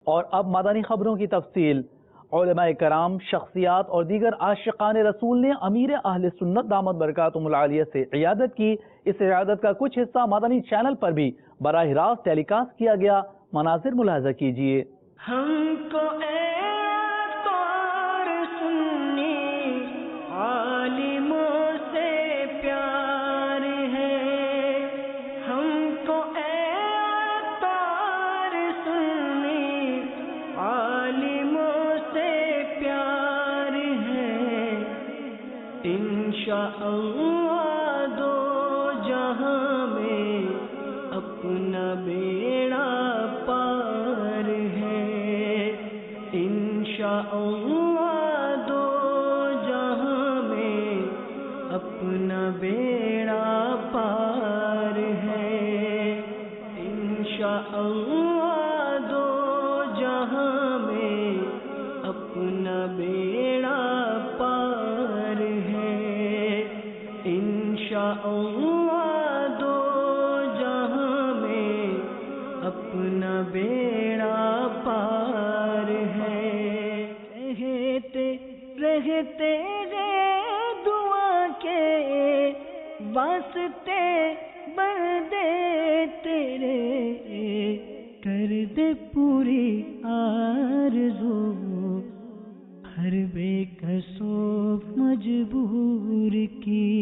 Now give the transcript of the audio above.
اور اب مدنی خبروں کی تفصیل۔ علماء کرام، شخصیات اور دیگر عاشقان رسول نے امیر اہل سنت دامت برکاتہم العالیہ سے عیادت کی۔ اس عیادت کا کچھ حصہ مدنی چینل پر بھی براہ راست ٹیلی کاسٹ کیا گیا۔ مناظر ملاحظہ کیجیے۔ ہم کو سنی عالموں سے پیار ہے، ہم کو سنی عالموں سے پیار ہے، انشاءاللہ دو جہاں میں اپنا بیڑا پار ہے، انشاءاللہ دو جہاں میں اپنا بیڑا پار ہے، انشاءاللہ دو جہاں میں اپنا بیڑا پار ہے، انشاءاللہ دو جہاں میں اپنا بیڑا پار ہے۔ رہتے رہے دعا کے واسطے بندے تیرے، کر دے پوری آرزو ہر بے کسو مجبور کی۔